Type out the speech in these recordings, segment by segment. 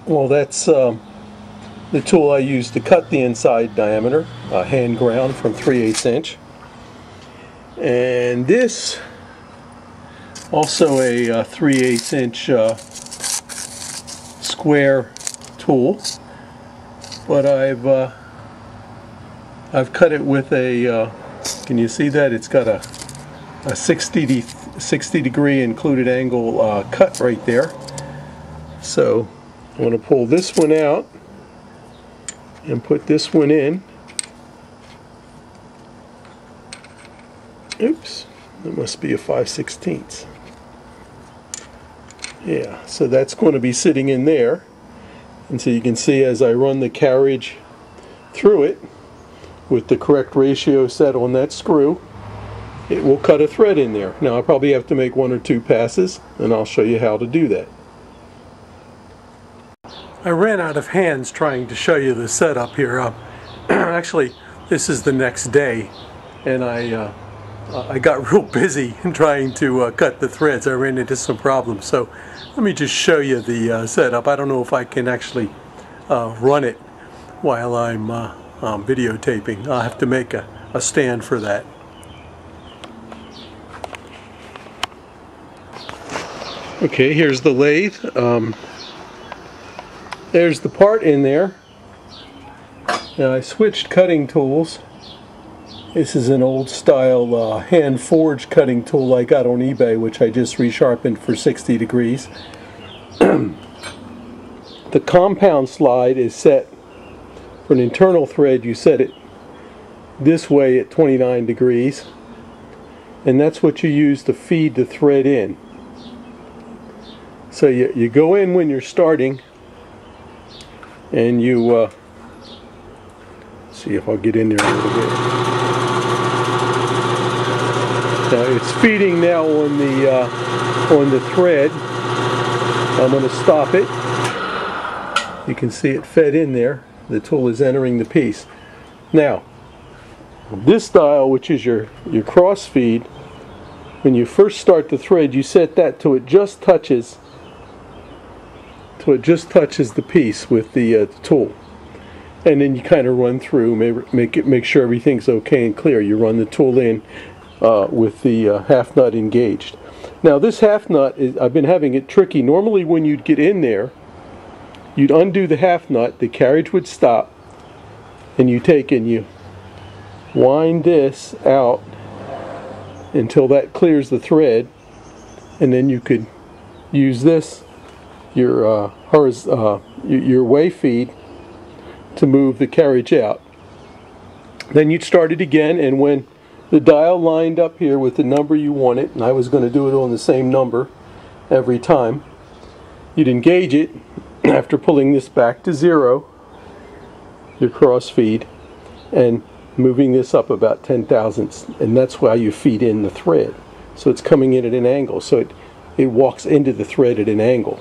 Well, that's the tool I use to cut the inside diameter, hand ground from 3/8 inch. And this, also a 3/8 inch square tool, but I've cut it with a, can you see that? It's got a 60 degree included angle cut right there. So I'm going to pull this one out and put this one in. Oops, that must be a 5/16. Yeah, so that's going to be sitting in there. And so you can see as I run the carriage through it with the correct ratio set on that screw, it will cut a thread in there. Now I probably have to make 1 or 2 passes, and I'll show you how to do that. I ran out of hands trying to show you the setup here. Actually, this is the next day, and I got real busy trying to cut the threads. I ran into some problems, so let me just show you the setup. I don't know if I can actually run it while I'm videotaping. I'll have to make a stand for that. Okay, here's the lathe. There's the part in there. Now I switched cutting tools. This is an old style hand forged cutting tool I got on eBay, which I just resharpened for 60 degrees. The compound slide is set for an internal thread. You set it this way at 29 degrees, and that's what you use to feed the thread in. So you go in when you're starting, and you see if I'll get in there a little bit. Now it's feeding now on the thread. I'm going to stop it. You can see it fed in there. The tool is entering the piece. Now this dial, which is your cross feed, when you first start the thread, you set that to it just touches the piece with the tool, and then you kind of run through, make sure everything's okay and clear. You run the tool in with the half nut engaged. Now this half nut I've been having it tricky. Normally when you'd get in there, you'd undo the half nut, the carriage would stop, and you take and you wind this out until that clears the thread, and then you could use this, your way feed, to move the carriage out. Then you'd start it again, and when the dial lined up here with the number you wanted, and I was going to do it on the same number every time, you'd engage it after pulling this back to 0, your cross feed, and moving this up about 10 thousandths, and that's why you feed in the thread. So it's coming in at an angle, so it walks into the thread at an angle.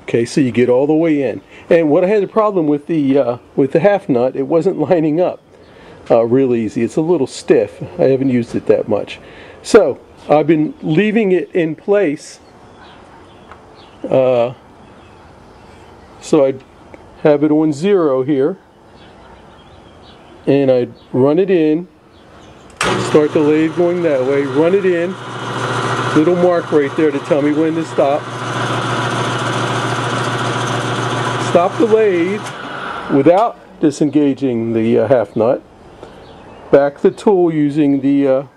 Okay, so you get all the way in. And what I had a problem with the half nut, it wasn't lining up real easy. It's a little stiff. I haven't used it that much. So I've been leaving it in place. So I'd have it on 0 here, and I'd run it in, start the lathe going that way, run it in, little mark right there to tell me when to stop. Stop the lathe without disengaging the half nut. Back the tool using the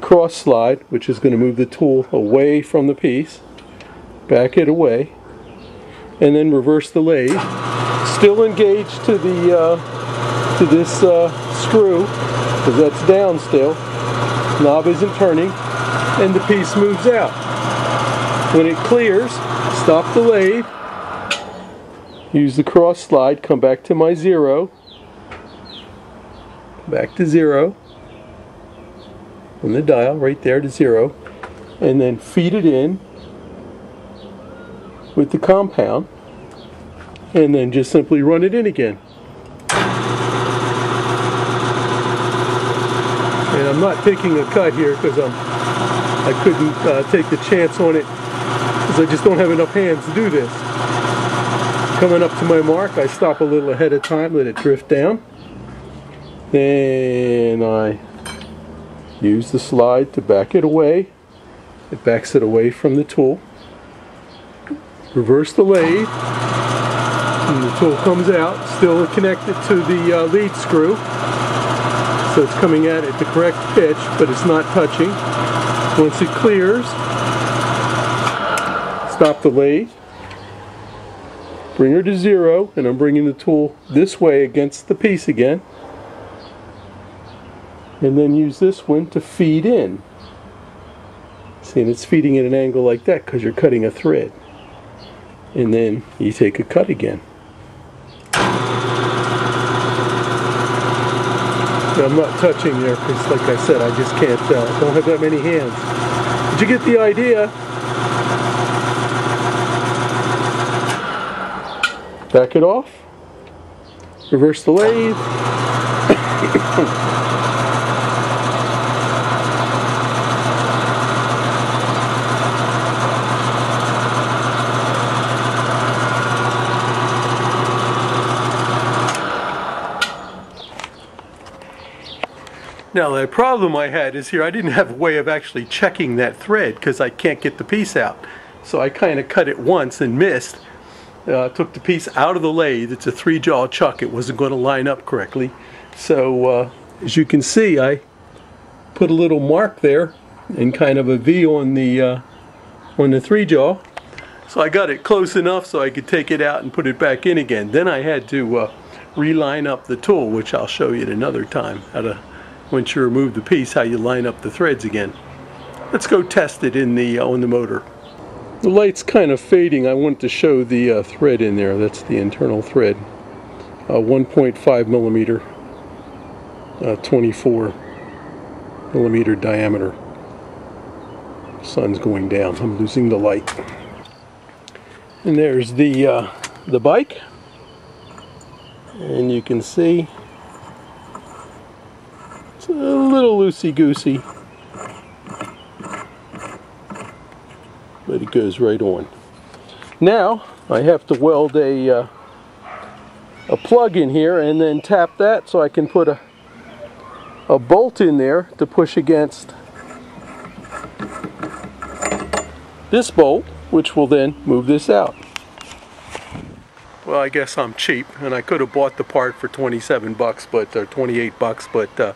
cross slide, which is going to move the tool away from the piece. Back it away, and then reverse the lathe. Still engaged to this screw, because that's down still. Knob isn't turning, and the piece moves out. When it clears, stop the lathe. Use the cross slide, come back to my 0, back to 0, on the dial right there to 0, and then feed it in with the compound, and then just simply run it in again. And I'm not taking a cut here because I couldn't take the chance on it, because I just don't have enough hands to do this. Coming up to my mark, I stop a little ahead of time, let it drift down. Then I use the slide to back it away. It backs it away from the tool. Reverse the lathe, and the tool comes out, still connected to the lead screw. So it's coming at it the correct pitch, but it's not touching. Once it clears, stop the lathe, bring her to 0, and I'm bringing the tool this way against the piece again. And then use this one to feed in. See, and it's feeding at an angle like that because you're cutting a thread. And then you take a cut again. Now, I'm not touching there because, like I said, I just can't, don't have that many hands. Did you get the idea? Back it off. Reverse the lathe. Now the problem I had is here I didn't have a way of actually checking that thread because I can't get the piece out. So I kind of cut it once and missed. Took the piece out of the lathe. It's a 3-jaw chuck. It wasn't going to line up correctly. So as you can see, I put a little mark there and kind of a V on the 3-jaw. So I got it close enough so I could take it out and put it back in again. Then I had to reline up the tool, which I'll show you at another time, how to, once you remove the piece, how you line up the threads again. Let's go test it in the on the motor. The light's kind of fading. I want to show the thread in there. That's the internal thread. 1.5 millimeter, 24 millimeter diameter. Sun's going down. I'm losing the light. And there's the bike. And you can see it's a little loosey-goosey, but it goes right on. Now I have to weld a plug in here and then tap that so I can put a bolt in there to push against this bolt, which will then move this out. Well, I guess I'm cheap, and I could have bought the part for 27 bucks, but or 28 bucks, but